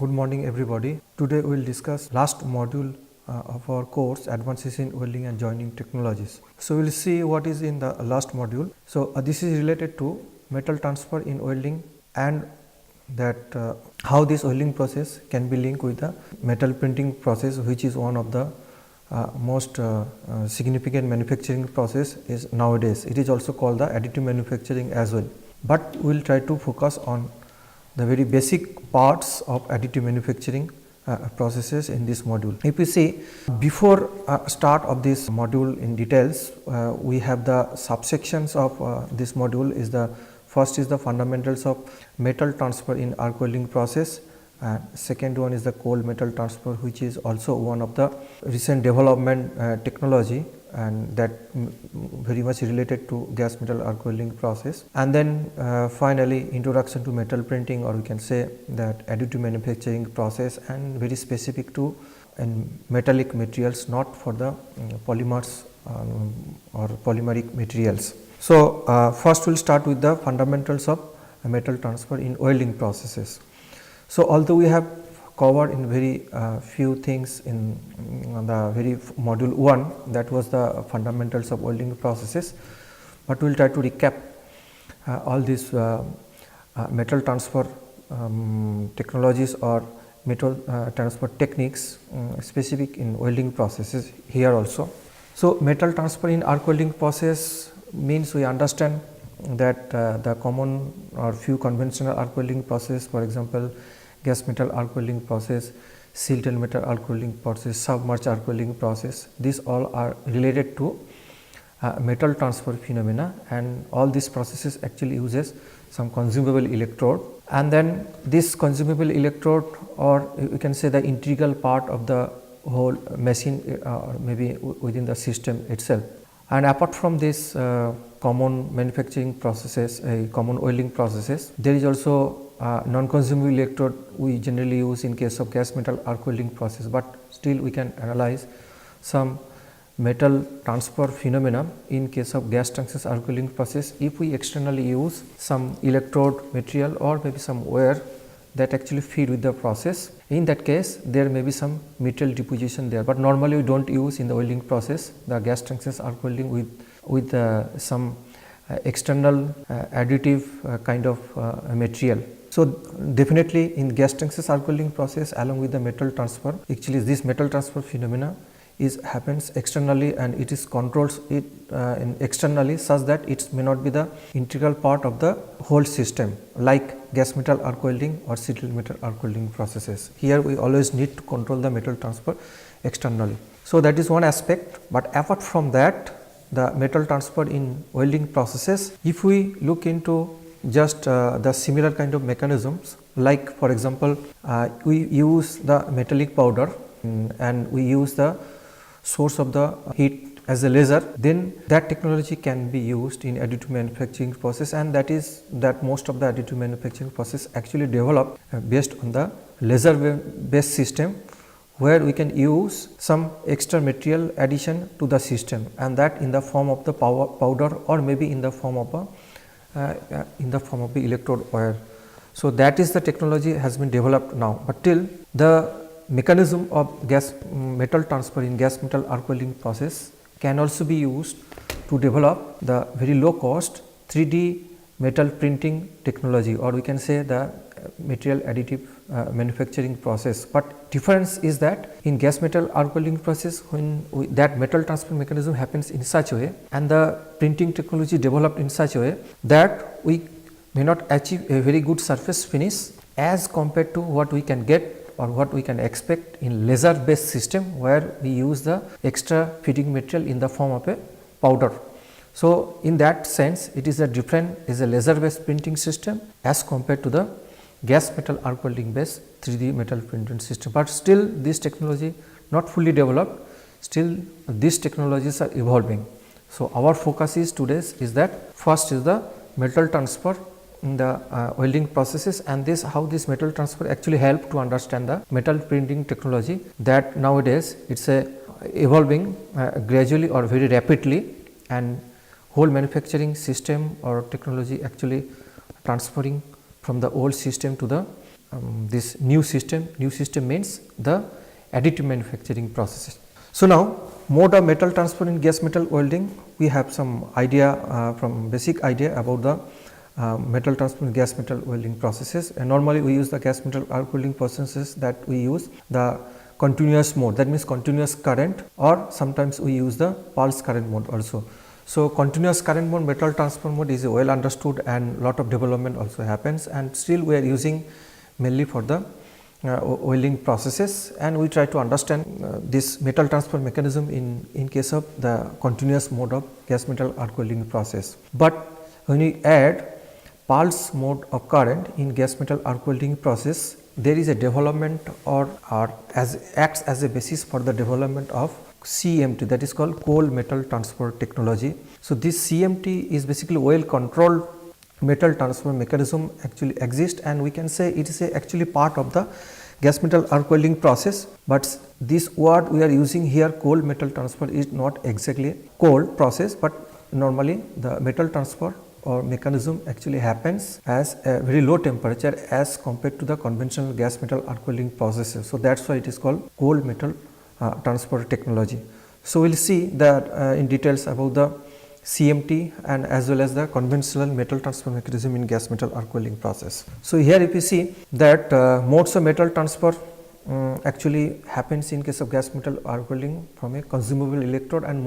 Good morning everybody. Today we will discuss last module of our course, Advances in Welding and Joining Technologies. So we will see what is in the last module. So this is related to metal transfer in welding and that how this welding process can be linked with the metal printing process, which is one of the most significant manufacturing process is nowadays. It is also called the additive manufacturing as well, but we will try to focus on the very basic parts of additive manufacturing processes in this module. If you see, before start of this module in details, we have the subsections of this module. Is the first is the fundamentals of metal transfer in arc welding process, and second one is the cold metal transfer, which is also one of the recent development technology, and that very much related to gas metal arc welding process. And then finally introduction to metal printing, or we can say that additive manufacturing process, and very specific to metallic materials, not for the polymers or polymeric materials. So first we will start with the fundamentals of metal transfer in welding processes. So although we have covered in very few things in the very module 1, that was the fundamentals of welding processes, but we will try to recap all these metal transfer technologies or metal transfer techniques specific in welding processes here also. So metal transfer in arc welding process means we understand that the common or few conventional arc welding process, for example gas metal arc welding process, steel metal arc welding process, submerged arc welding process, these all are related to metal transfer phenomena, and all these processes actually uses some consumable electrode, and then this consumable electrode, or you can say the integral part of the whole machine, maybe within the system itself. And apart from this common manufacturing processes, common welding processes, there is also non-consumable electrode we generally use in case of gas metal arc welding process, but still we can analyze some metal transfer phenomena in case of gas tungsten arc welding process if we externally use some electrode material or maybe some wire that actually feed with the process. In that case there may be some material deposition there, but normally we do not use in the welding process the gas tungsten arc welding with some external additive kind of material. So definitely in gas tungsten arc welding process, along with the metal transfer, actually this metal transfer phenomena happens externally, and it is controls it externally such that it may not be the integral part of the whole system, like gas metal arc welding or steel metal arc welding processes. Here we always need to control the metal transfer externally. So that is one aspect, but apart from that, the metal transfer in welding processes, if we look into just the similar kind of mechanisms, like for example we use the metallic powder and we use the source of the heat as a laser, then that technology can be used in additive manufacturing process, and that most of the additive manufacturing process actually developed based on the laser based system, where we can use some extra material addition to the system, and that in the form of the powder or maybe in the form of the electrode wire. So that is the technology has been developed now, but till the mechanism of metal transfer in gas metal arc welding process can also be used to develop the very low cost 3D metal printing technology, or we can say the material additive manufacturing process. But difference is that in gas metal arc welding process, when that metal transfer mechanism happens in such a way and the printing technology developed in such a way that we may not achieve a very good surface finish as compared to what we can get or what we can expect in laser based system, where we use the extra feeding material in the form of a powder. So in that sense it is a laser based printing system as compared to the gas metal arc welding based 3D metal printing system, but still this technology not fully developed, still these technologies are evolving. So our focus is today's is that first is the metal transfer in the welding processes, and how this metal transfer actually help to understand the metal printing technology, that nowadays it is evolving gradually or very rapidly, and whole manufacturing system or technology actually transferring from the old system to the this new system means the additive manufacturing processes. So, now mode of metal transfer in gas metal welding, we have some idea from basic idea about the metal transfer in gas metal welding processes, and normally we use the gas metal arc welding processes that we use the continuous mode, that means continuous current, or sometimes we use the pulse current mode also. So, continuous current mode metal transfer mode is well understood and lot of development also happens, and still we are using mainly for the welding processes, and we try to understand this metal transfer mechanism in case of the continuous mode of gas metal arc welding process. But when we add pulse mode of current in gas metal arc welding process, there is a development or acts as a basis for the development of CMT, that is called cold metal transfer technology. So, this CMT is basically well controlled metal transfer mechanism actually exists, and we can say it is actually part of the gas metal arc welding process, but this word we are using here, cold metal transfer, is not exactly cold process, but normally the metal transfer or mechanism actually happens as a very low temperature as compared to the conventional gas metal arc welding processes. So, that is why it is called cold metal transfer technology. So, we will see that in details about the CMT and as well as the conventional metal transfer mechanism in gas metal arc welding process. So, here if you see that modes of metal transfer actually happens in case of gas metal arc welding from a consumable electrode and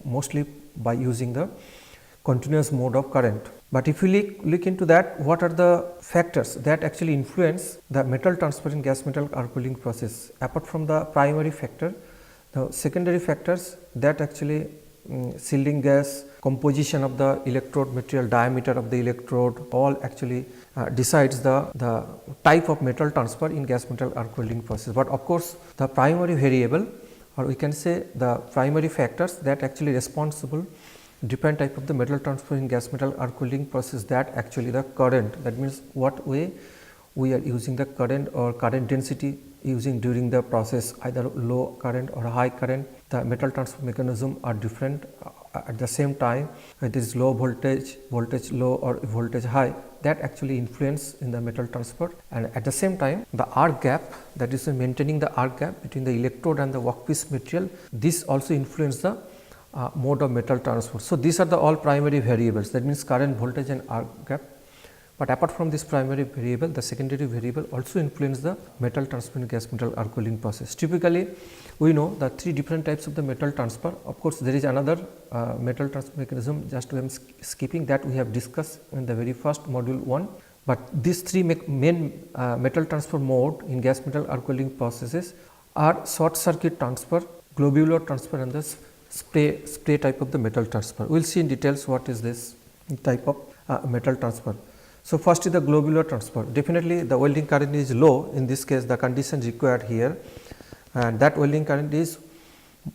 mostly by using the continuous mode of current. But if you look into that, what are the factors that actually influence the metal transfer in gas metal arc welding process? Apart from the primary factor, the secondary factors that actually shielding gas, composition of the electrode material, diameter of the electrode, all actually decides the type of metal transfer in gas metal arc welding process. But of course, the primary variable, or we can say the primary factors that actually responsible different type of the metal transfer in gas metal arc welding process, that actually the current, that means what way we are using the current or current density using during the process, either low current or high current. The metal transfer mechanism are different at the same time, it is low voltage low or voltage high, that actually influence in the metal transfer. And at the same time, the arc gap, that is maintaining the arc gap between the electrode and the workpiece material, this also influence the mode of metal transfer. So, these are the all primary variables, that means current, voltage and arc gap. But apart from this primary variable, the secondary variable also influence the metal transfer in gas metal arc welding process. Typically, we know the three different types of the metal transfer. Of course, there is another metal transfer mechanism, just I am skipping that, we have discussed in the very first module 1. But these three main metal transfer mode in gas metal arc welding processes are short circuit transfer, globular transfer and the spray type of the metal transfer. We will see in details what is this type of metal transfer. So, first is the globular transfer. Definitely the welding current is low, in this case the condition required here, and that welding current is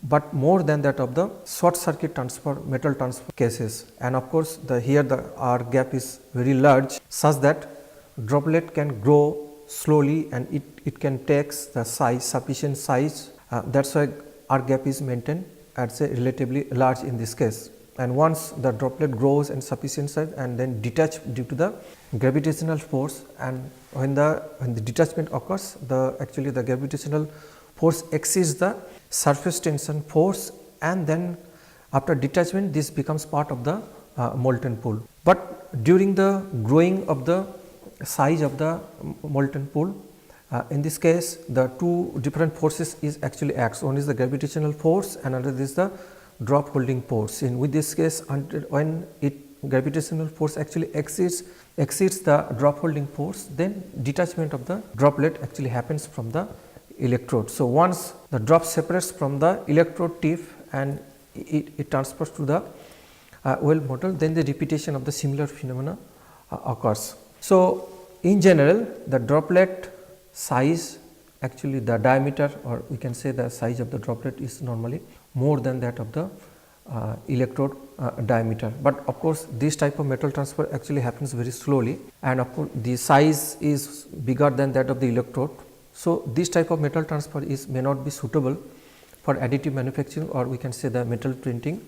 but more than that of the short circuit transfer metal transfer cases. And of course, here the arc gap is very large, such that droplet can grow slowly and it can take the size, sufficient size, that is why arc gap is maintained at a relatively large in this case. And once the droplet grows in sufficient size and then detach due to the gravitational force, and when the detachment occurs, actually the gravitational force exceeds the surface tension force, and then after detachment this becomes part of the molten pool. But during the growing of the size of the molten pool, in this case the two different forces is actually acts. One is the gravitational force and another is the drop holding force. In with this case, when gravitational force actually exceeds the drop holding force, then detachment of the droplet actually happens from the electrode. So, once the drop separates from the electrode tip and it transfers to the weld model, then the repetition of the similar phenomena occurs. So, in general the droplet size, actually the diameter, or we can say the size of the droplet is normally more than that of the electrode diameter. But of course, this type of metal transfer actually happens very slowly, and of course, the size is bigger than that of the electrode. So, this type of metal transfer may not be suitable for additive manufacturing, or we can say the metal printing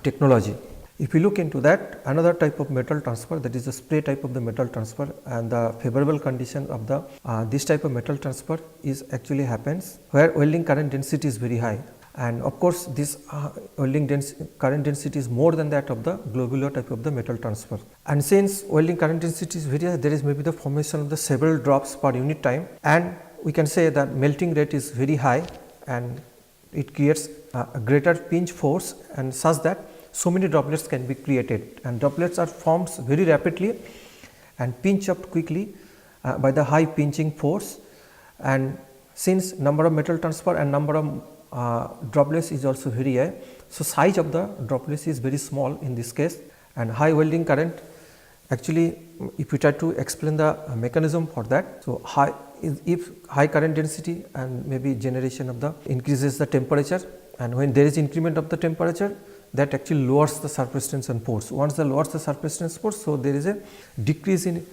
technology. If you look into that, another type of metal transfer, that is the spray type of the metal transfer, and the favorable condition of the this type of metal transfer is actually happens where welding current density is very high, and of course this welding current density is more than that of the globular type of the metal transfer. And since welding current density is very high, there is maybe the formation of the several drops per unit time, and we can say that melting rate is very high, and it creates a greater pinch force, and such that so many droplets can be created, and droplets are formed very rapidly and pinch up quickly by the high pinching force. And since number of metal transfer and number of droplets is also very high, so size of the droplets is very small in this case, and high welding current, actually if we try to explain the mechanism for that. So, if high current density and maybe generation of the increases the temperature, and when there is increment of the temperature, that actually lowers the surface tension force. Once the lowers the surface tension force, so there is a decrease in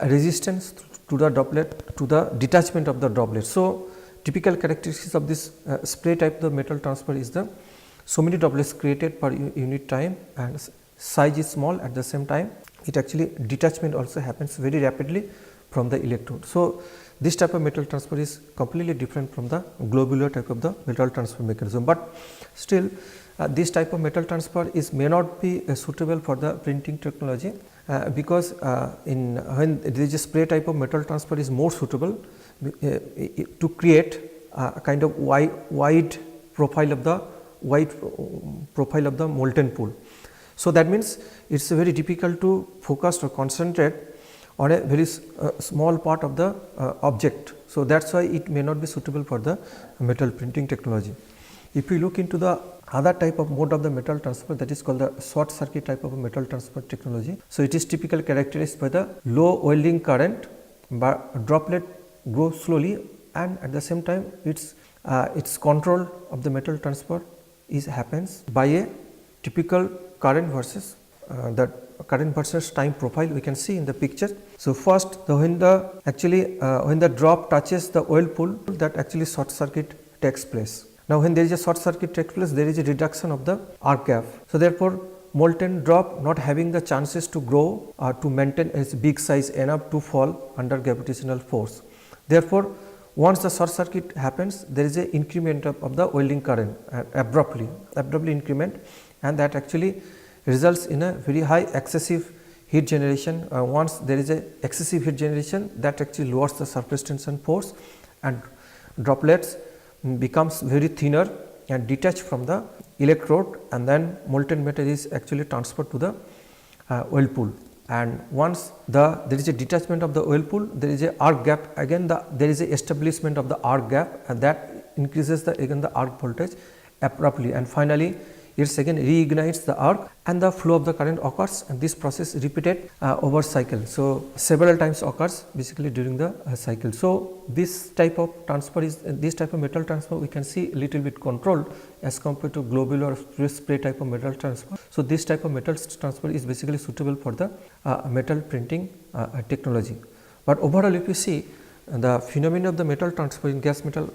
resistance to the droplet, to the detachment of the droplet. So, typical characteristics of this spray type of metal transfer is the so many droplets created per unit time, and size is small. At the same time, it actually detachment also happens very rapidly from the electrode. So, this type of metal transfer is completely different from the globular type of the metal transfer mechanism, but still this type of metal transfer may not be suitable for the printing technology, because when there is a spray type of metal transfer is more suitable to create a kind of wide profile of the molten pool. So, that means it is very difficult to focus or concentrate on a very small part of the object. So, that is why it may not be suitable for the metal printing technology. If we look into the other type of mode of the metal transfer, that is called the short circuit type of a metal transfer technology. So, it is typically characterized by the low welding current, but droplet grows slowly, and at the same time its control of the metal transfer happens by a typical current versus time profile we can see in the picture. So, first when the drop touches the oil pool, that actually short circuit takes place. Now, when there is a short circuit takes place, there is a reduction of the arc gap. So, therefore, molten drop not having the chances to grow or to maintain its big size enough to fall under gravitational force. Therefore, once the short circuit happens, there is a increment of the welding current abruptly increment, and that actually results in a very high excessive heat generation. Once there is a excessive heat generation, that actually lowers the surface tension force, and droplets becomes very thinner and detached from the electrode, and then molten metal is actually transferred to the oil pool. And once there is a detachment of the oil pool, there is a arc gap, again there is a establishment of the arc gap, and that increases the arc voltage abruptly, and finally it again reignites the arc and the flow of the current occurs, and this process repeated over cycle. So, several times occurs basically during the cycle. So, this type of transfer is this type of metal transfer we can see little bit controlled as compared to globular spray type of metal transfer. So, this type of metal transfer is basically suitable for the metal printing technology. But overall, if you see the phenomenon of the metal transfer in gas metal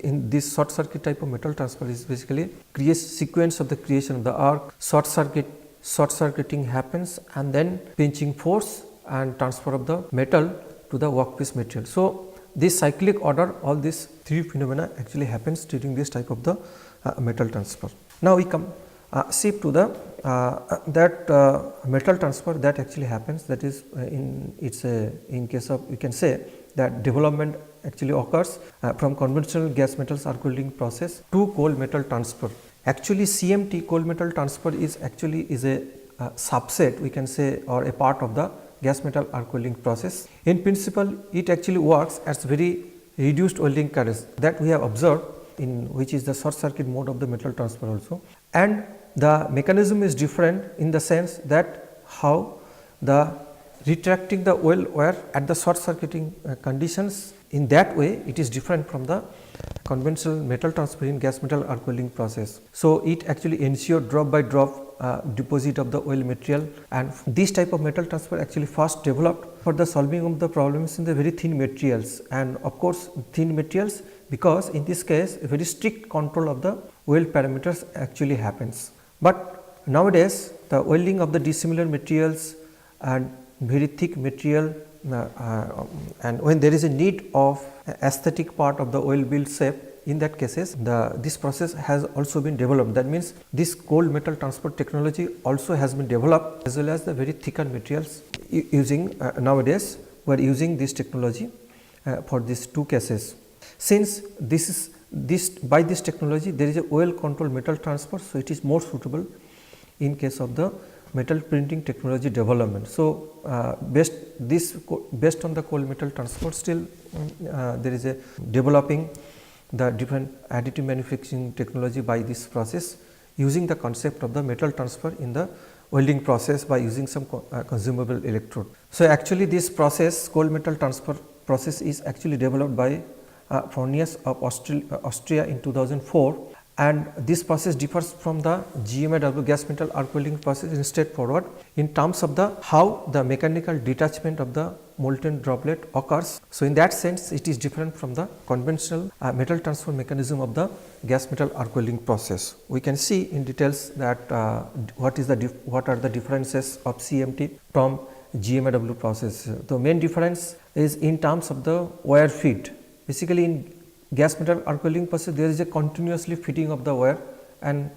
in this short circuit type of metal transfer is basically creates sequence of the creation of the arc, short circuiting happens, and then pinching force and transfer of the metal to the workpiece material. So, this cyclic order, all these three phenomena actually happens during this type of the metal transfer. Now, we come shift to the metal transfer that actually happens, that is in case of, we can say that development actually occurs from conventional gas metals arc welding process to cold metal transfer. Actually, CMT, cold metal transfer, is a subset, we can say, or a part of the gas metal arc welding process. In principle, it actually works as very reduced welding currents that we have observed in which is the short circuit mode of the metal transfer also, and the mechanism is different in the sense that how the retracting the oil wire at the short circuiting conditions, in that way it is different from the conventional metal transfer in gas metal arc welding process. So, it actually ensures drop by drop deposit of the oil material, and this type of metal transfer actually first developed for the solving of the problems in the very thin materials, and of course, thin materials, because in this case a very strict control of the weld parameters actually happens. But nowadays the welding of the dissimilar materials and very thick material and when there is a need of aesthetic part of the weld build shape, in that cases this process has also been developed. That means this cold metal transfer technology also has been developed, as well as the very thicker materials using nowadays we are using this technology for these two cases. Since by this technology there is a well controlled metal transfer, so it is more suitable in case of the metal printing technology development. So, based on the cold metal transfer, still there is a developing the different additive manufacturing technology by this process, using the concept of the metal transfer in the welding process by using some consumable electrode. So, actually this process, cold metal transfer process, is actually developed by Furnius of Austria in 2004, and this process differs from the GMAW gas metal arc welding process in straightforward in terms of the how the mechanical detachment of the molten droplet occurs. So, in that sense it is different from the conventional metal transfer mechanism of the gas metal arc welding process. We can see in details that what are the differences of CMT from GMAW process. The main difference is in terms of the wire feed. Basically, in gas metal arc welding process there is a continuously feeding of the wire, and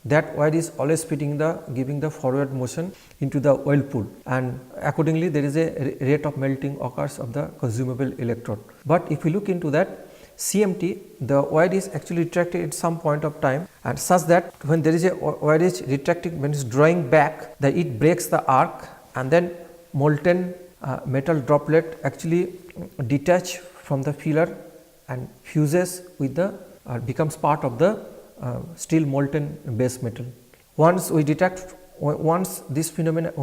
that wire is always feeding giving the forward motion into the weld pool, and accordingly there is a rate of melting occurs of the consumable electrode. But if we look into that CMT, the wire is actually retracted at some point of time, and such that when there is a wire is retracting, when it is drawing back, that it breaks the arc, and then molten metal droplet actually detach from the filler and fuses with the becomes part of the still molten base metal. Once we detect, once this phenomenon,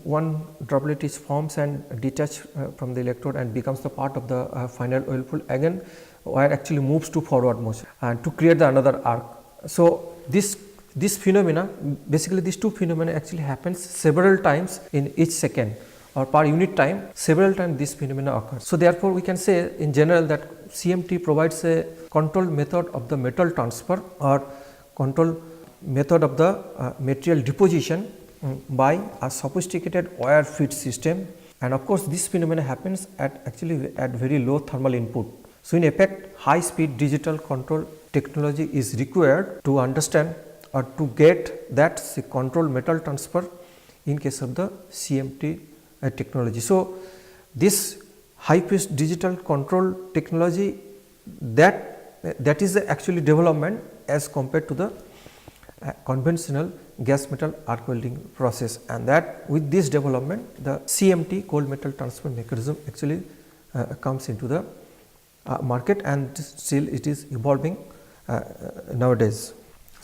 one droplet is forms and detach from the electrode and becomes the part of the final weld pool, again wire actually moves to forward motion and to create the another arc. So, this phenomena, basically these two phenomena actually happens several times in each second, or per unit time several times this phenomena occurs. So, therefore, we can say in general that CMT provides a control method of the metal transfer or control method of the material deposition by a sophisticated wire feed system, and of course, this phenomena happens at very low thermal input. So, in effect, high speed digital control technology is required to understand or to get that control metal transfer in case of the CMT technology. So, this high speed digital control technology that is actually development as compared to the conventional gas metal arc welding process, and that with this development the CMT cold metal transfer mechanism actually comes into the market, and still it is evolving nowadays.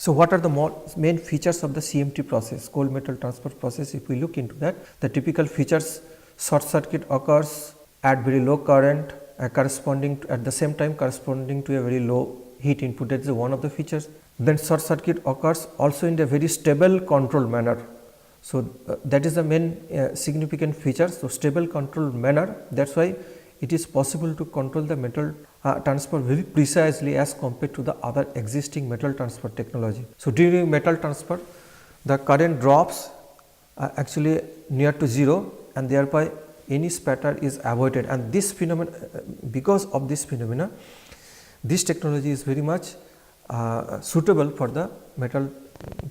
So, what are the main features of the CMT process, cold metal transfer process? If we look into that, the typical features: short circuit occurs at very low current corresponding to, at the same time corresponding to a very low heat input, that is one of the features. Then short circuit occurs also in a very stable control manner. So, that is the main significant feature. So, stable control manner, that is why it is possible to control the metal transfer very precisely as compared to the other existing metal transfer technology. So, during metal transfer the current drops actually near to 0, and thereby any spatter is avoided, and this phenomena, because of this phenomena, this technology is very much suitable for the metal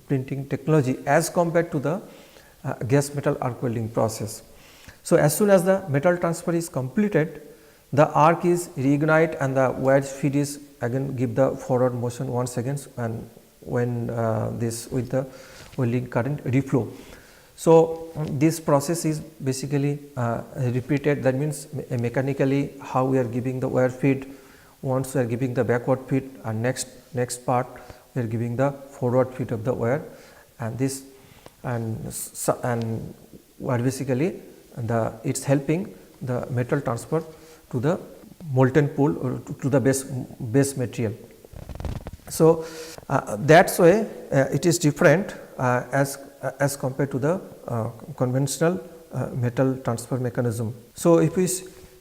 printing technology as compared to the gas metal arc welding process. So, as soon as the metal transfer is completed, the arc is reignite and the wire feed is again give the forward motion once again, and when this with the welding current reflow. So, this process is basically repeated, that means mechanically how we are giving the wire feed, once we are giving the backward feed, and next part we are giving the forward feed of the wire, and this and where basically it is helping the metal transfer to the molten pool or to the base material. So, that is why it is different as compared to the conventional metal transfer mechanism. So, if we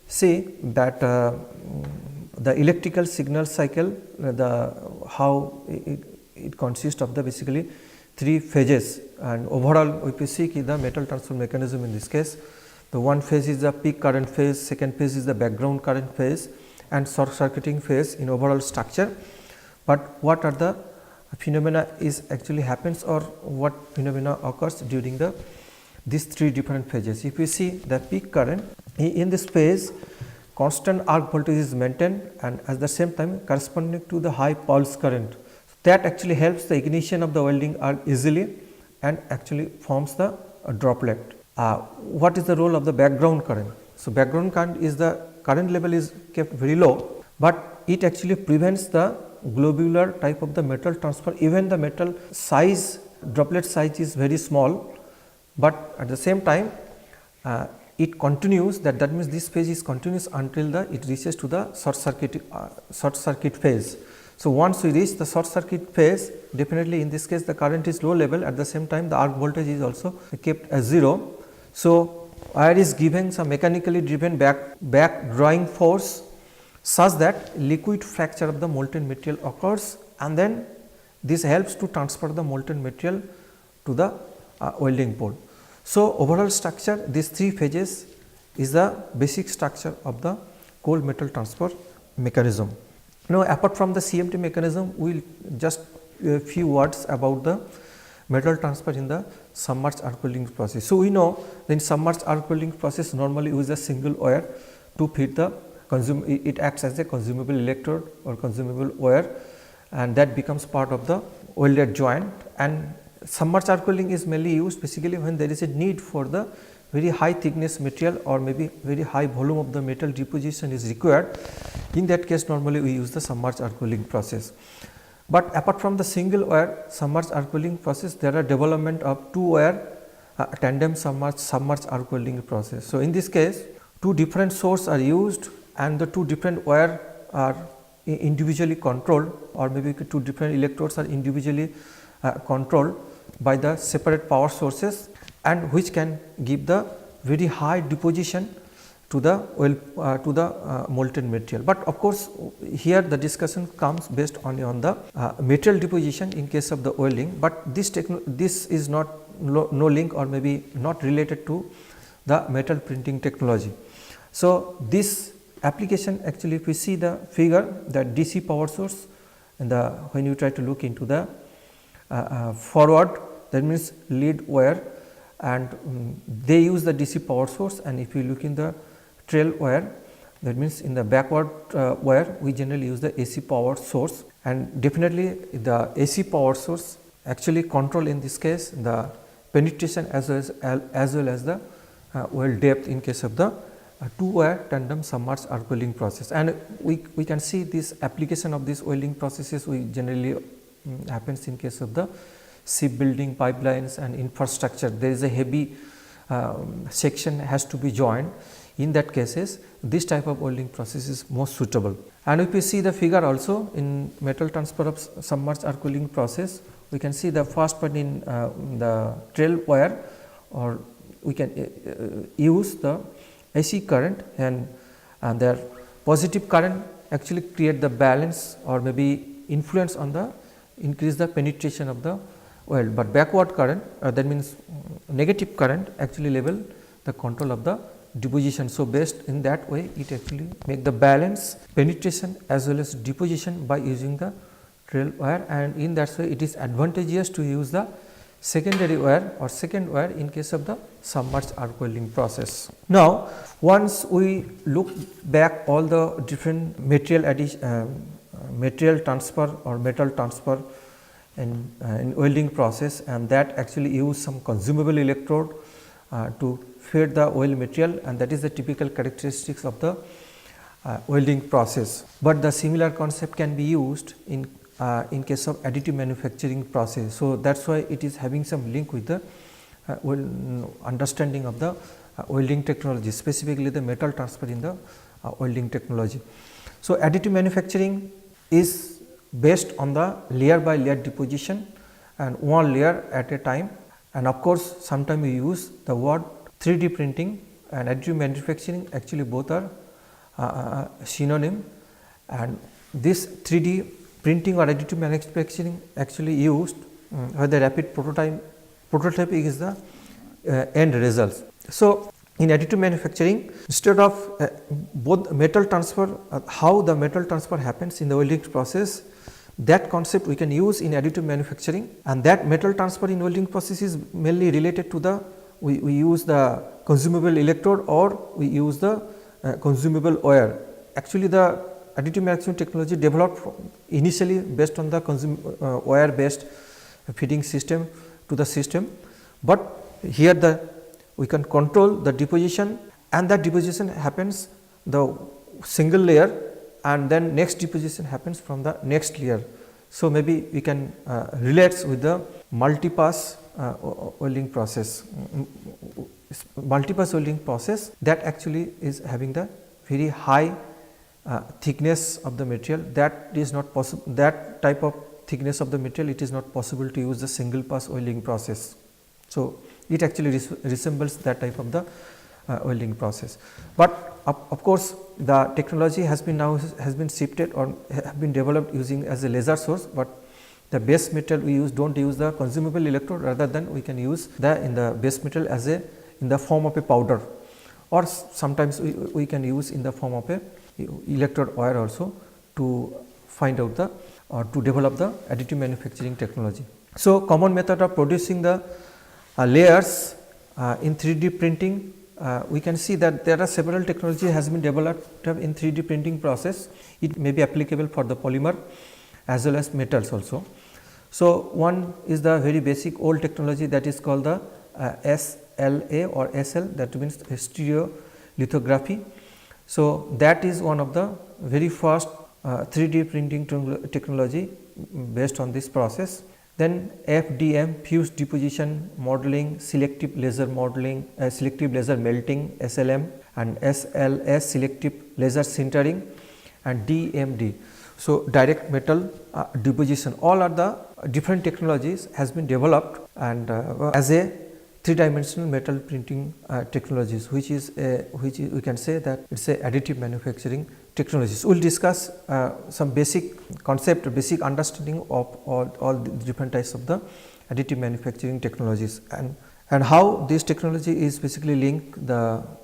see that the electrical signal cycle, how it consists of the basically 3 phases, and overall if you see the metal transfer mechanism in this case, the one phase is the peak current phase, second phase is the background current phase and short circuiting phase in overall structure. But what are the phenomena is actually happens, or what phenomena occurs during these 3 different phases. If you see the peak current, in this phase constant arc voltage is maintained and at the same time corresponding to the high pulse current. That actually helps the ignition of the welding arc easily and actually forms the droplet. What is the role of the background current? So, background current is the current level is kept very low, but it actually prevents the globular type of the metal transfer. Even the metal size, droplet size is very small, but at the same time it continues, that means this phase is continuous until it reaches to the short circuit phase. So, once we reach the short circuit phase, definitely in this case the current is low level, at the same time the arc voltage is also kept as 0. So, wire is given some mechanically driven back drawing force such that liquid fracture of the molten material occurs, and then this helps to transfer the molten material to the welding pole. So, overall structure, these 3 phases is the basic structure of the cold metal transfer mechanism. Now, apart from the CMT mechanism, we will just a few words about the metal transfer in the submerged arc welding process. So, we know in submerged arc welding process normally use a single wire to feed the it acts as a consumable electrode or consumable wire, and that becomes part of the welded joint. And submerged arc welding is mainly used basically when there is a need for the very high thickness material or maybe very high volume of the metal deposition is required. In that case normally we use the submerged arc welding process. But apart from the single wire submerged arc welding process, there are development of 2 wire tandem submerged arc welding process. So, in this case 2 different sources are used and the 2 different wire are individually controlled, or maybe 2 different electrodes are individually controlled by the separate power sources, and which can give the very high deposition to the molten material. But of course, here the discussion comes based only on the material deposition in case of the welding, but this is not no link or maybe not related to the metal printing technology. So, this application actually if we see the figure, the DC power source, and when you try to look into the forward, that means lead wire, and they use the DC power source, and if you look in the trail wire, that means in the backward wire we generally use the AC power source, and definitely the AC power source actually control in this case the penetration as well as the weld depth in case of the 2 wire tandem submerged arc welding process. And we can see this application of these welding processes we generally happens in case of the shipbuilding, pipelines and infrastructure. There is a heavy section has to be joined. In that cases this type of welding process is most suitable. And if we see the figure also in metal transfer of submerged arc welding process, we can see the first part in the trail wire, or we can use the AC current, and their positive current actually create the balance or maybe influence on the increase the penetration of the weld, but backward current that means negative current actually level the control of the deposition. So, based in that way it actually make the balance penetration as well as deposition by using the trail wire, and in that way it is advantageous to use the secondary wire or second wire in case of the submerged arc welding process. Now, once we look back all the different material transfer or metal transfer in welding process, and that actually use some consumable electrode to feed the weld material, and that is the typical characteristics of the welding process. But the similar concept can be used in case of additive manufacturing process. So, that is why it is having some link with the understanding of the welding technology, specifically the metal transfer in the welding technology. So, additive manufacturing is based on the layer by layer deposition and one layer at a time, and of course, sometimes we use the word 3D printing and additive manufacturing, actually both are synonym, and this 3D printing or additive manufacturing actually used where the rapid prototyping is the end results. So, in additive manufacturing, instead of both metal transfer, how the metal transfer happens in the welding process, that concept we can use in additive manufacturing, and that metal transfer in welding process is mainly related to the we use the consumable electrode or we use the consumable wire. Actually, the additive manufacturing technology developed initially based on the wire based feeding system to the system, but here we can control the deposition, and that deposition happens the single layer, and then next deposition happens from the next layer. So, maybe we can relate with the multi-pass welding process. Multi-pass welding process that actually is having the very high thickness of the material, that is not possible, that type of thickness of the material it is not possible to use the single pass welding process. So, it actually resembles that type of the welding process, but of course, the technology has been shifted or have been developed using as a laser source, but the base metal we use do not use the consumable electrode, rather than we can use the base metal as in the form of a powder, or sometimes we can use in the form of a electrode wire also to find out the or to develop the additive manufacturing technology. So, common method of producing the layers in 3D printing, we can see that there are several technology has been developed in 3D printing process. It may be applicable for the polymer as well as metals also. So, one is the very basic old technology that is called the SLA or SL, that means stereolithography. So, that is one of the very first 3D printing technology based on this process. Then FDM, fused deposition modeling, selective laser modeling, selective laser melting SLM, and SLS, selective laser sintering, and DMD. So, direct metal deposition, all are the different technologies has been developed and as a 3-dimensional metal printing technologies, which we can say that it is a additive manufacturing technologies. We will discuss some basic concept, basic understanding of all the different types of the additive manufacturing technologies, and how this technology is basically linked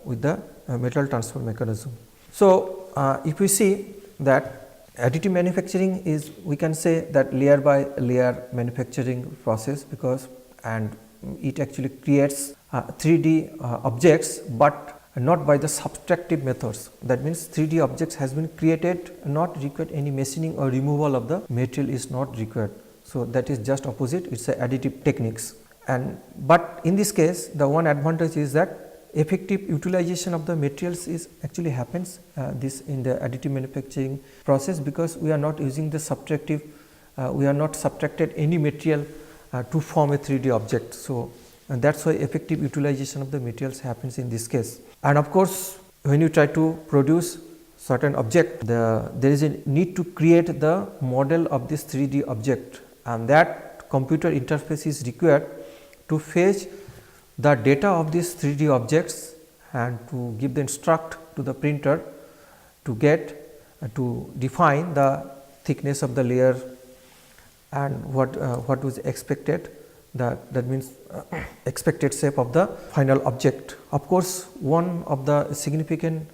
with the metal transfer mechanism. So, if we see that additive manufacturing is, we can say that layer by layer manufacturing process, because and it actually creates 3D objects, but not by the subtractive methods. That means 3D objects has been created, not required any machining or removal of the material is not required. So, that is just opposite, it is a additive techniques. And but in this case, the one advantage is that effective utilization of the materials is actually happens this in the additive manufacturing process, because we are not using the subtractive, we are not subtracted any material to form a 3D object. So, that is why effective utilization of the materials happens in this case. And of course, when you try to produce certain object, there is a need to create the model of this 3D object, and that computer interface is required to fetch the data of these 3D objects and to give the instruct to the printer to get to define the thickness of the layer and what was expected, that means expected shape of the final object. Of course, one of the significant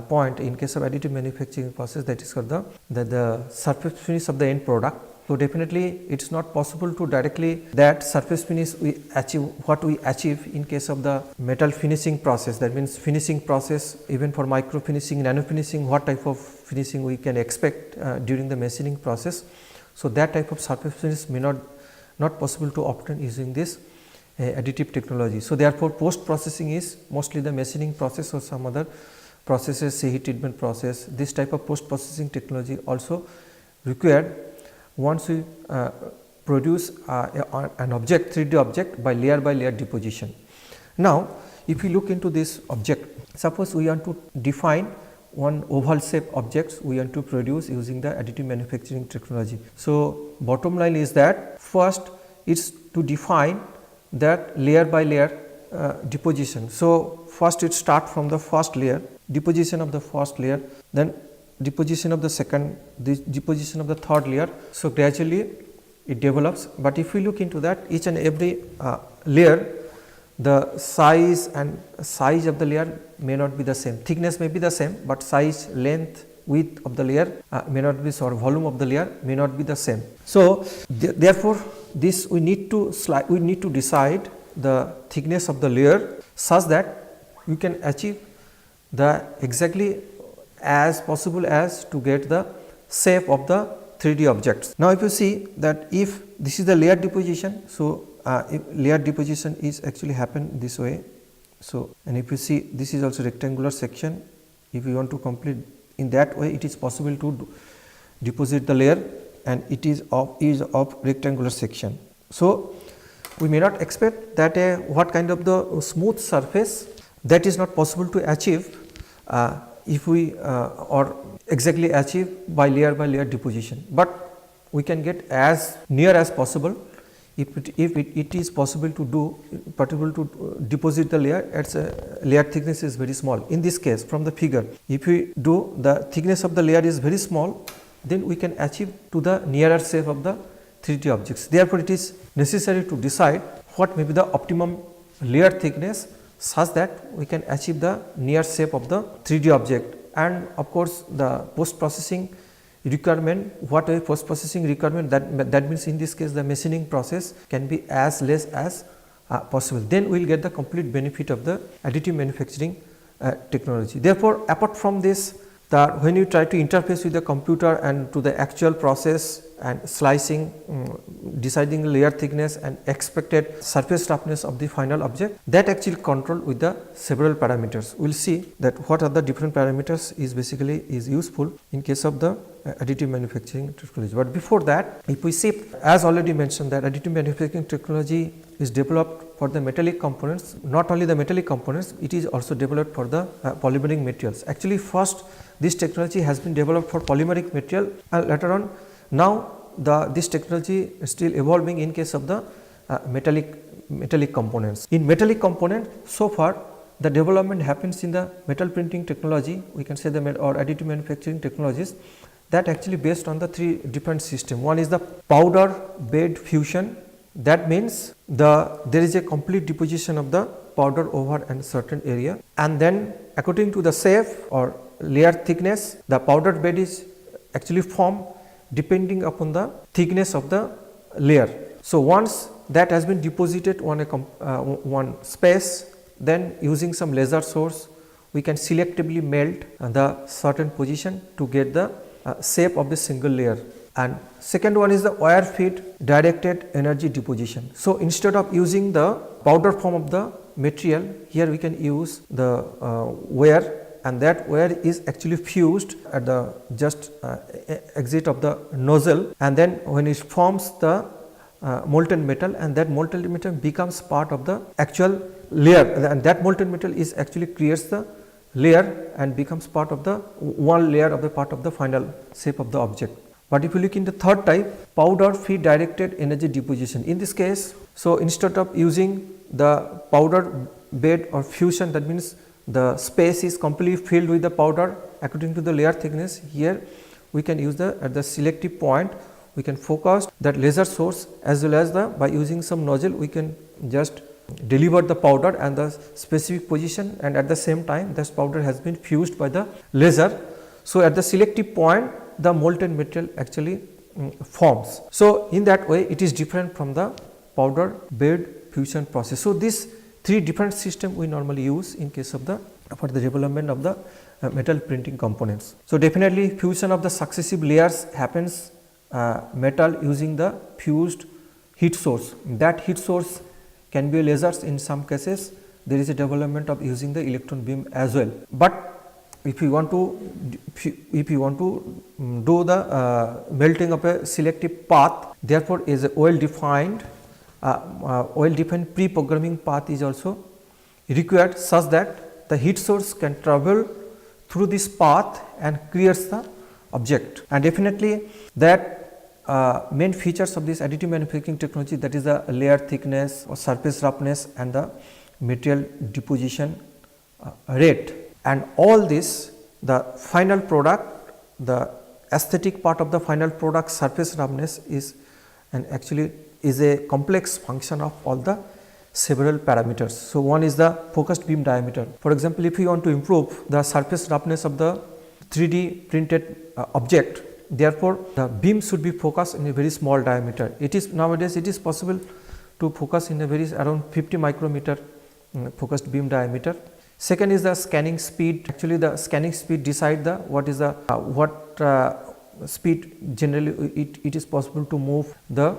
point in case of additive manufacturing process, that is called the surface finish of the end product. So, definitely it is not possible to directly that surface finish we achieve what we achieve in case of the metal finishing process. That means finishing process, even for micro finishing, nano finishing, what type of finishing we can expect during the machining process. So, that type of surface finish may not possible to obtain using this additive technology. So, therefore, post processing is mostly the machining process or some other processes, say heat treatment process. This type of post processing technology also required once we produce an object, 3D object by layer deposition. Now, if we look into this object, suppose we want to define one oval shape objects we want to produce using the additive manufacturing technology. So, bottom line is that first it is to define that layer by layer deposition. So, first it start from the first layer, deposition of the first layer, then deposition of the second, deposition of the third layer. So, gradually it develops, but if we look into that, each and every layer, the size of the layer may not be the same, thickness may be the same, but size, length, width of the layer may not be, or volume of the layer may not be the same. So, therefore, this we need to decide the thickness of the layer such that we can achieve the exactly as possible as to get the shape of the 3D objects. Now, if you see that if this is the layer deposition, so if layer deposition is actually happen this way. So, and if you see this is also rectangular section, if you want to complete in that way, it is possible to deposit the layer, and it is of rectangular section. So, we may not expect that what kind of the smooth surface, that is not possible to achieve if we or exactly achieve by layer deposition, but we can get as near as possible if it is possible to deposit the layer. Its layer thickness is very small. In this case, from the figure, if we do the thickness of the layer is very small, then we can achieve to the nearer shape of the 3D objects. Therefore, it is necessary to decide what may be the optimum layer thickness such that we can achieve the near shape of the 3D object. And of course, the post processing requirement, what a post processing requirement, that means in this case the machining process can be as less as possible. Then we will get the complete benefit of the additive manufacturing technology. Therefore, apart from this, when you try to interface with the computer and to the actual process and slicing, deciding layer thickness and expected surface roughness of the final object, that actually controlled with the several parameters. We will see that what are the different parameters is basically is useful in case of the additive manufacturing technology. But before that, if we see, as already mentioned, that additive manufacturing technology is developed for the metallic components. Not only the metallic components, it is also developed for the polymeric materials. Actually, first this technology has been developed for polymeric material, and later on now this technology is still evolving in case of the metallic components. In metallic component, so far the development happens in the metal printing technology, we can say the or additive manufacturing technologies, that actually based on the three different systems. One is the powder bed fusion, that means there is a complete deposition of the powder over a certain area, and then according to the shape or layer thickness, the powder bed is actually formed depending upon the thickness of the layer. So, once that has been deposited on one space, then using some laser source we can selectively melt the certain position to get the shape of the single layer. And second one is the wire feed directed energy deposition. So, instead of using the powder form of the material, here we can use the wire, and that wire is actually fused at the just exit of the nozzle, and then when it forms the molten metal, and that molten metal becomes part of the actual layer, and that molten metal is actually creates the layer and becomes part of the one layer of the part of the final shape of the object. But if you look in the third type, powder feed directed energy deposition, in this case, so instead of using the powder bed or fusion, that means the space is completely filled with the powder according to the layer thickness, here we can use at the selective point we can focus that laser source, as well as by using some nozzle we can just deliver the powder and the specific position, and at the same time this powder has been fused by the laser. So, at the selective point the molten material actually forms. So, in that way it is different from the powder bed fusion process. So, these three different systems we normally use in case of for the development of the metal printing components. So, definitely fusion of the successive layers happens metal using the fused heat source. That heat source can be lasers. In some cases there is a development of using the electron beam as well. But if you want to do the melting of a selective path, therefore is a well defined pre-programming path is also required, such that the heat source can travel through this path and creates the object. And definitely that main features of this additive manufacturing technology, that is the layer thickness or surface roughness and the material deposition rate, and all this, the final product, the aesthetic part of the final product surface roughness is and actually is a complex function of all the several parameters. So, one is the focused beam diameter. For example, if you want to improve the surface roughness of the 3D printed object, therefore, the beam should be focused in a very small diameter. It is nowadays it is possible to focus in a very around 50 micrometer focused beam diameter. Second is the scanning speed. Actually, the scanning speed decide the what is the speed generally it is possible to move the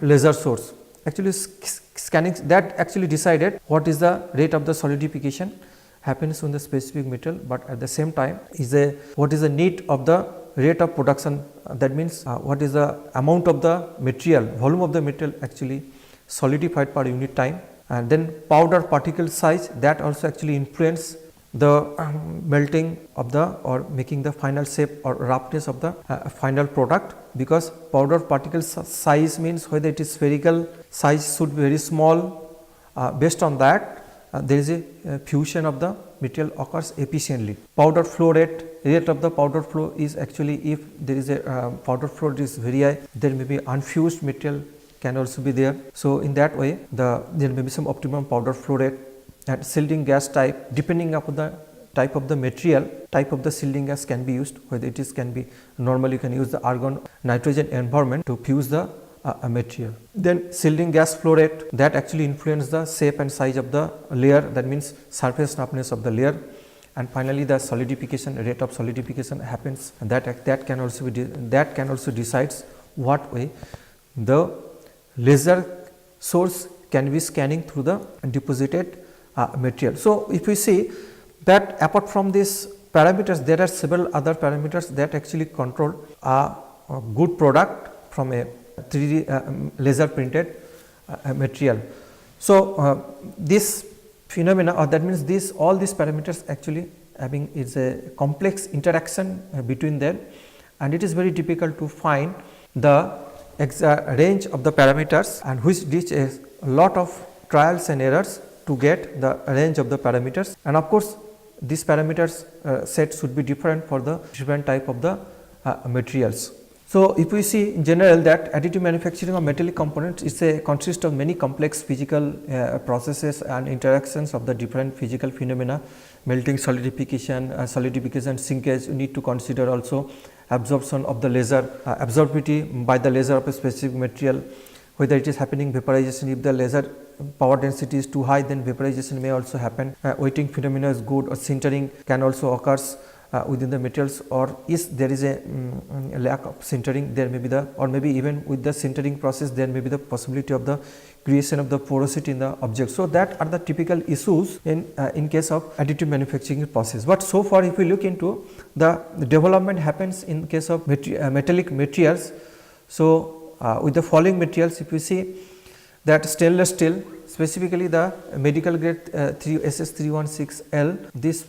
laser source. Actually, scanning that actually decided what is the rate of the solidification happens on the specific metal, but at the same time is a what is the need of the rate of production, that means what is the amount of the material, volume of the material actually solidified per unit time, and then powder particle size, that also actually influence the melting of the or making the final shape or roughness of the final product, because powder particle size means whether it is spherical size should be very small. Based on that there is a fusion of the material occurs efficiently. Powder flow rate of the powder flow is actually, if there is a powder flow is very high, there may be unfused material can also be there. So, in that way there may be some optimum powder flow rate. And shielding gas type, depending upon the type of the material, type of the shielding gas can be used, whether it is can be normally you can use the argon nitrogen environment to fuse the material. Then shielding gas flow rate, that actually influence the shape and size of the layer, that means surface roughness of the layer. And finally, the solidification, rate of solidification happens, and that can also decides what way the laser source can be scanning through the deposited material. So, if we see that apart from these parameters, there are several other parameters that actually control a good product from a 3D laser printed material. So, this phenomena, or that means all these parameters actually having is a complex interaction between them, and it is very difficult to find the range of the parameters, and which reach a lot of trials and errors to get the range of the parameters. And of course, these parameters set should be different for the different type of the materials. So, if we see in general that additive manufacturing of metallic components consists of many complex physical processes and interactions of the different physical phenomena, melting, solidification, sinkage. You need to consider also absorption of the laser, absorptivity by the laser of a specific material, whether it is happening vaporization. If the laser power density is too high, then vaporization may also happen. Wetting phenomena is good, or sintering can also occurs within the materials, or is there is a lack of sintering, there may be the, or maybe even with the sintering process there may be the possibility of the creation of the porosity in the object. So, that are the typical issues in case of additive manufacturing process. But so far, if we look into the development happens in case of metallic materials. So, with the following materials, if you see that stainless steel, specifically the medical grade SS316L, this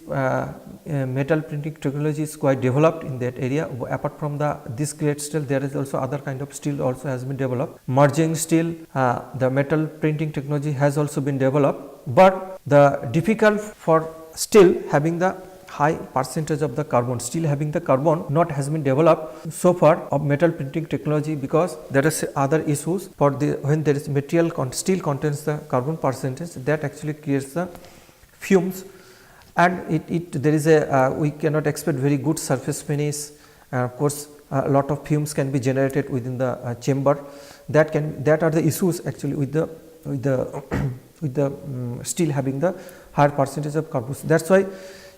metal printing technology is quite developed in that area. Apart from this grade steel, there is also other kind of steel also has been developed. Merging steel, the metal printing technology has also been developed, but the difficult for steel having the high percentage of the carbon, still having the carbon not has been developed so far of metal printing technology, because there are other issues for the when there is material steel contains the carbon percentage, that actually creates the fumes, and there is a we cannot expect very good surface finish, and of course a lot of fumes can be generated within the chamber. That are the issues actually with the steel having the higher percentage of carbon. That is why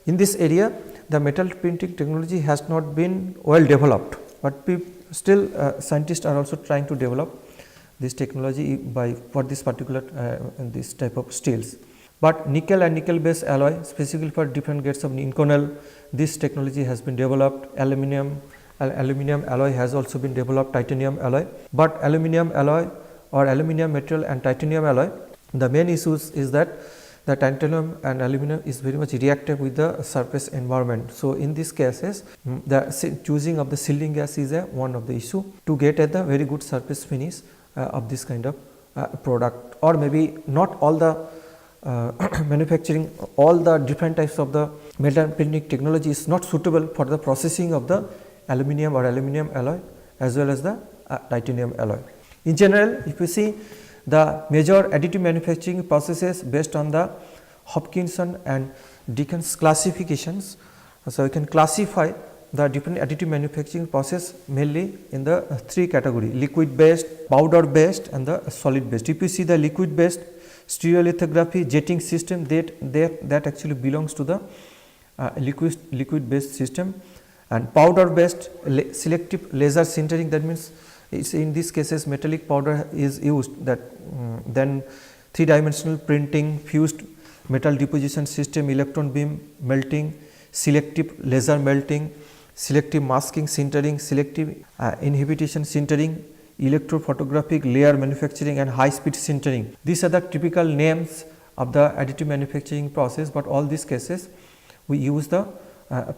in this area the metal printing technology has not been well developed, but still scientists are also trying to develop this technology for this particular this type of steels. But nickel and nickel based alloy, specifically for different grades of Inconel, this technology has been developed. Aluminum alloy has also been developed, titanium alloy. But aluminum alloy or aluminum material and titanium alloy, the main issues is that the titanium and aluminum is very much reactive with the surface environment. So, in these cases the choosing of the shielding gas is one of the issue to get at the very good surface finish of this kind of product, or maybe not all the manufacturing all the different types of the metal printing technology is not suitable for the processing of the aluminum or aluminum alloy as well as the titanium alloy. In general, if you see the major additive manufacturing processes based on the Hopkinson and Dickens's classifications. So, we can classify the different additive manufacturing process mainly in the three category: liquid based, powder based and the solid based. If you see the liquid based stereolithography jetting system, that actually belongs to the liquid based system, and powder based selective laser sintering, that means in these cases metallic powder is used, that then 3-dimensional printing, fused metal deposition system, electron beam melting, selective laser melting, selective masking sintering, selective inhibition sintering, electrophotographic layer manufacturing and high speed sintering. These are the typical names of the additive manufacturing process, but all these cases we use the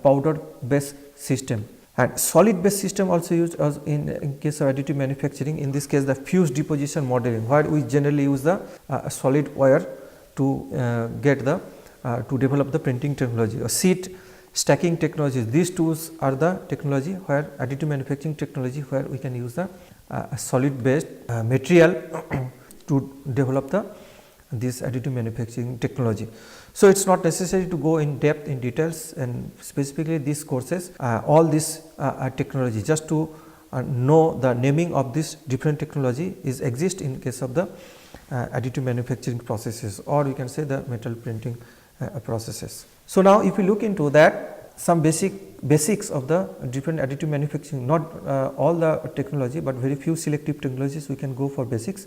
powder based system. And solid based system also used as in case of additive manufacturing. In this case, the fused deposition modeling, where we generally use the solid wire to get the to develop the printing technology or sheet stacking technologies. These tools are the technology where additive manufacturing technology, where we can use the solid based material to develop the this additive manufacturing technology. So, it is not necessary to go in depth in details, and specifically these courses all this technology, just to know the naming of this different technology is exist in case of the additive manufacturing processes, or you can say the metal printing processes. So, now if you look into that, some basics of the different additive manufacturing, not all the technology, but very few selective technologies we can go for basics.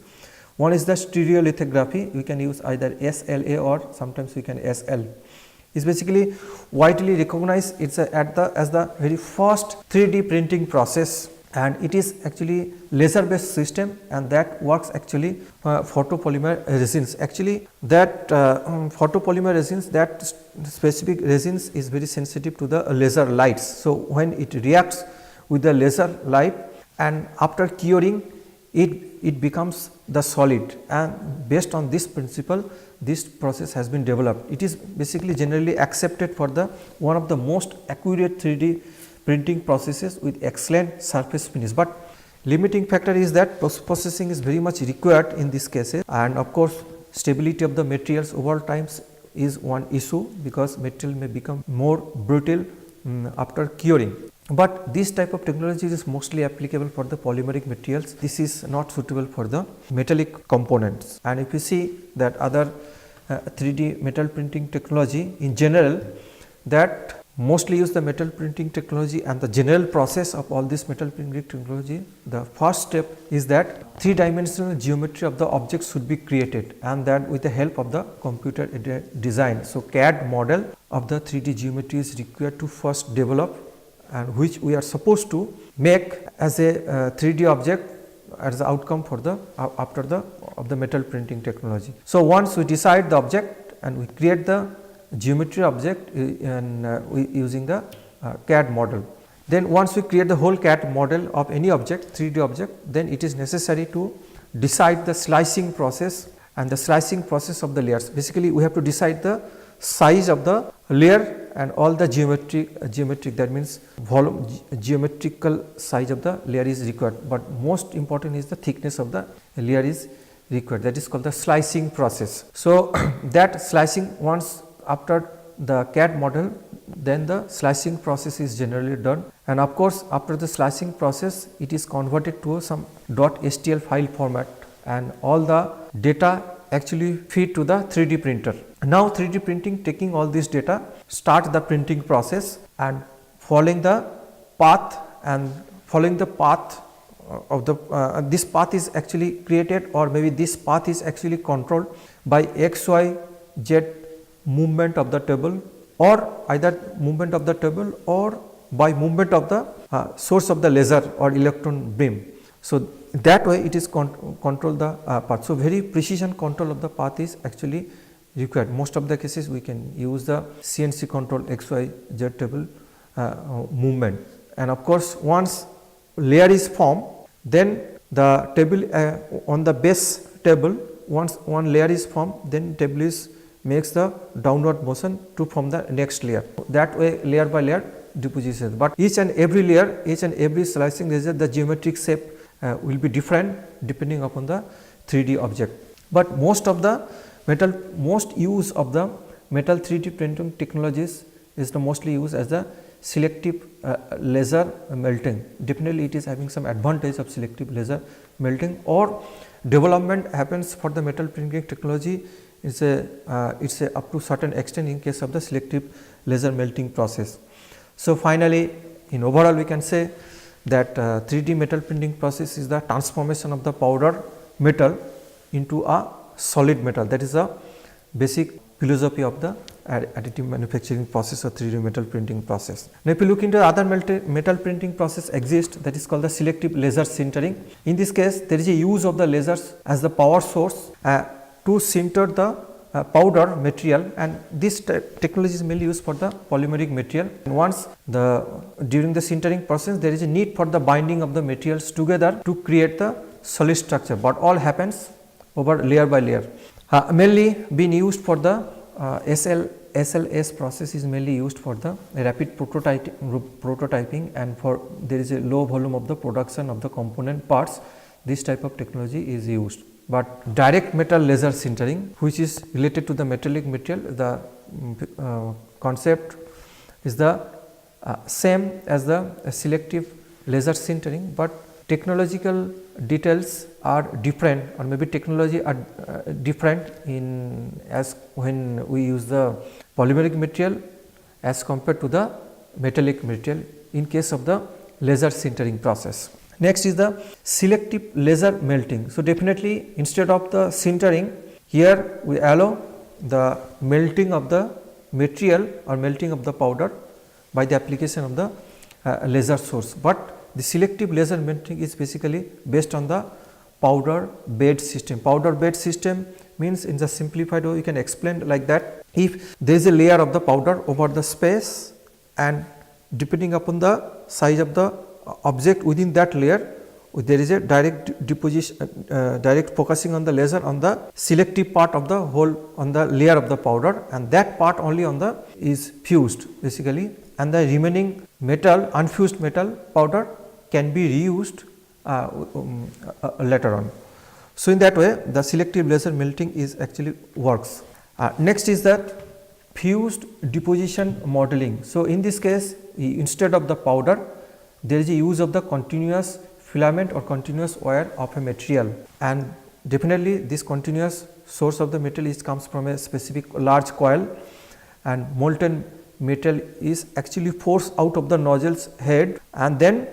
One is the stereolithography. We can use either SLA or sometimes we can SL. Is basically widely recognized. It's as the very first 3D printing process, and it is actually laser based system, and that works actually photopolymer resins. Actually, that photopolymer resins, that specific resins is very sensitive to the laser lights. So, when it reacts with the laser light, and after curing it becomes the solid, and based on this principle this process has been developed. It is basically generally accepted for the one of the most accurate 3D printing processes with excellent surface finish, but limiting factor is that post processing is very much required in this cases, and of course stability of the materials over times is one issue, because material may become more brittle after curing. But this type of technology is mostly applicable for the polymeric materials. This is not suitable for the metallic components. And if you see that other 3D metal printing technology in general, that mostly use the metal printing technology, and the general process of all this metal printing technology, the first step is that 3-dimensional geometry of the objects should be created, and that with the help of the computer design. So, CAD model of the 3D geometry is required to first develop, and which we are supposed to make as a 3D object as the outcome for the after the metal printing technology. So, once we decide the object and we create the geometry object and using the CAD model. Then once we create the whole CAD model of any object, 3D object, then it is necessary to decide the slicing process and the slicing process of the layers. Basically, we have to decide the size of the layer and all the geometric, that means volume, geometrical size of the layer is required, but most important is the thickness of the layer is required, that is called the slicing process. So, that slicing, once after the CAD model, then the slicing process is generally done, and of course, after the slicing process it is converted to some .stl file format, and all the data actually feed to the 3D printer. Now, 3D printing taking all this data start the printing process, and following the path of the this path is actually created, or maybe this path is actually controlled by x, y, z movement of the table, or either movement of the table or by movement of the source of the laser or electron beam. So, that way it is control the path. So, very precision control of the path is actually required. Most of the cases we can use the CNC control x, y, z table movement, and of course, once layer is formed, then the table on the base table, once one layer is formed, then table is makes the downward motion to form the next layer. That way layer by layer deposition, but each and every layer, each and every slicing result, the geometric shape will be different depending upon the 3D object. But most use of the metal 3D printing technologies is the mostly used as the selective laser melting. Definitely it is having some advantage of selective laser melting, or development happens for the metal printing technology is it's a up to certain extent in case of the selective laser melting process. So finally, in overall we can say that 3D metal printing process is the transformation of the powder metal into a solid metal. That is the basic philosophy of the additive manufacturing process or 3D metal printing process. Now, if you look into the other metal printing process exists, that is called the selective laser sintering. In this case, there is a use of the lasers as the power source to sinter the powder material, and this technology is mainly used for the polymeric material. And once during the sintering process, there is a need for the binding of the materials together to create the solid structure, but all happens over layer by layer. Mainly being used for the SLS process is mainly used for the rapid prototyping, and for there is a low volume of the production of the component parts. This type of technology is used. But direct metal laser sintering, which is related to the metallic material, the concept is the same as the selective laser sintering, but technological details are different, or maybe technology are different in as when we use the polymeric material as compared to the metallic material in case of the laser sintering process. Next is the selective laser melting. So, definitely instead of the sintering, here we allow the melting of the material or melting of the powder by the application of the laser source, but the selective laser melting is basically based on the powder bed system. Powder bed system means, in the simplified way, you can explain like that: if there is a layer of the powder over the space, and depending upon the size of the object within that layer, there is a direct deposition, direct focusing on the laser on the selective part of the whole, on the layer of the powder, and that part only on the is fused basically, and the remaining metal, unfused metal powder can be reused later on. So, in that way the selective laser melting is actually works. Next is that fused deposition modeling. So, in this case, instead of the powder, there is a use of the continuous filament or continuous wire of a material, and definitely this continuous source of the metal comes from a specific large coil, and molten metal is actually forced out of the nozzle's head, and then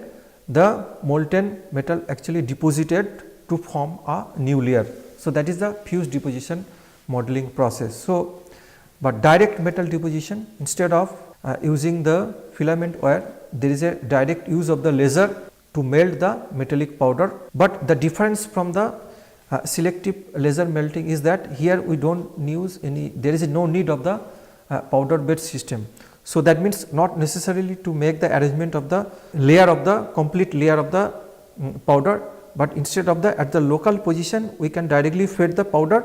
the molten metal actually deposited to form a new layer. So, that is the fused deposition modeling process. So, but direct metal deposition, instead of using the filament wire, there is a direct use of the laser to melt the metallic powder, but the difference from the selective laser melting is that here we do not use any, there is no need of the powder bed system. So, that means not necessarily to make the arrangement of the layer of the complete layer of the powder, but instead of the at the local position we can directly feed the powder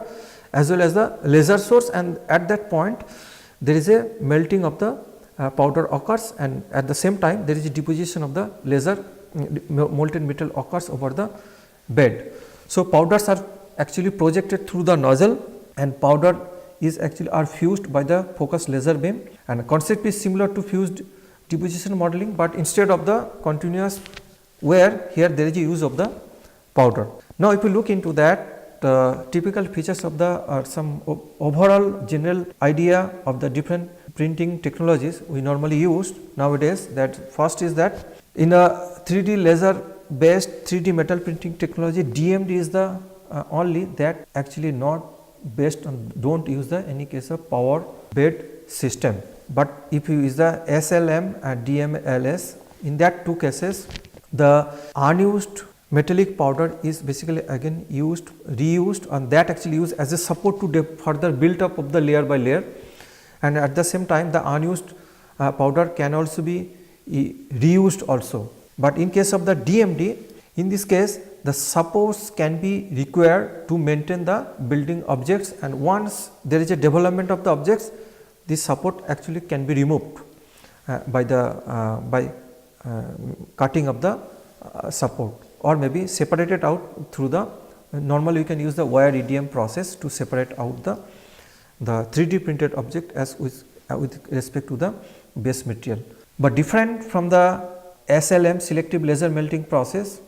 as well as the laser source, and at that point there is a melting of the powder occurs, and at the same time there is a deposition of the laser molten metal occurs over the bed. So, powders are actually projected through the nozzle, and powder is actually are fused by the focused laser beam, and the concept is similar to fused deposition modeling, but instead of the continuous wear, here there is a use of the powder. Now, if you look into that, the typical features of the some overall general idea of the different printing technologies we normally use nowadays, that first is that in a 3D laser based 3D metal printing technology, DMD is the only that actually not based on, do not use the any case of power bed system, but if you use the SLM and DMLS, in that two cases the unused metallic powder is basically again used, reused, and that actually used as a support to further build up of the layer by layer, and at the same time the unused powder can also be reused also. But in case of the DMD, in this case the supports can be required to maintain the building objects, and once there is a development of the objects, this support actually can be removed by cutting of the support, or maybe separate it out through the normally you can use the wire EDM process to separate out the 3D printed object as with respect to the base material. But different from the SLM selective laser melting process,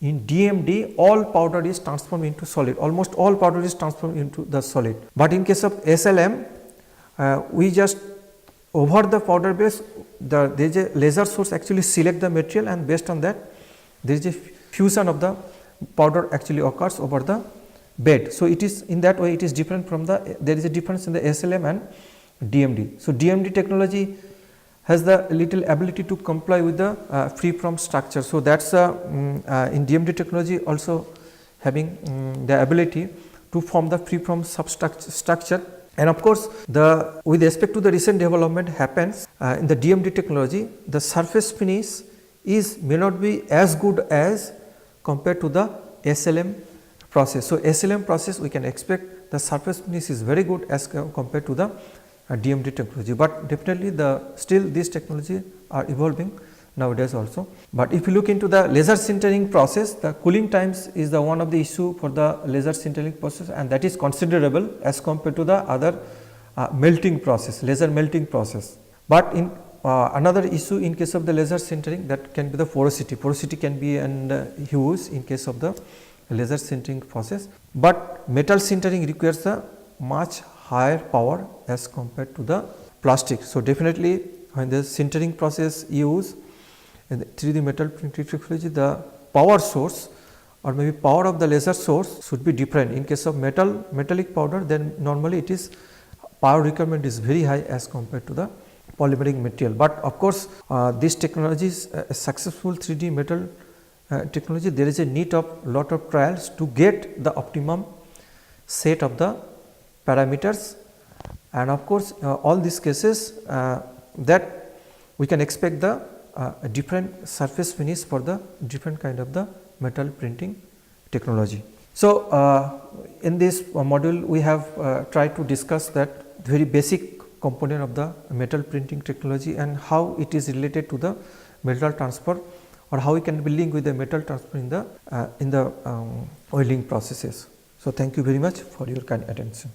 in DMD all powder is transformed into solid, almost all powder is transformed into the solid. But in case of SLM, we just over the powder base there is a laser source actually select the material, and based on that there is a fusion of the powder actually occurs over the bed. So, it is in that way it is different from the, there is a difference in the SLM and DMD. So, DMD technology has the little ability to comply with the free form structure. So, that is in DMD technology also having the ability to form the free form substructure. And of course, the with respect to the recent development happens in the DMD technology, the surface finish may not be as good as compared to the SLM process. So, SLM process we can expect the surface finish is very good as compared to the DMD technology, but definitely still these technology are evolving nowadays also. But if you look into the laser sintering process, the cooling times is the one of the issue for the laser sintering process, and that is considerable as compared to the other melting process, laser melting process. But in another issue in case of the laser sintering, that can be the porosity. Porosity can be huge in case of the laser sintering process, but metal sintering requires a much higher power as compared to the plastic. So, definitely when the sintering process use in the 3D metal printing technology, the power source or maybe power of the laser source should be different. In case of metallic powder, then normally it is power requirement is very high as compared to the polymeric material. But of course, this technology is successful 3D metal technology, there is a need of lot of trials to get the optimum set of the parameters, and of course, all these cases that we can expect the different surface finish for the different kind of the metal printing technology. So, in this module we have tried to discuss that very basic component of the metal printing technology and how it is related to the metal transfer, or how we can be linked with the metal transfer in the welding processes. So, thank you very much for your kind attention.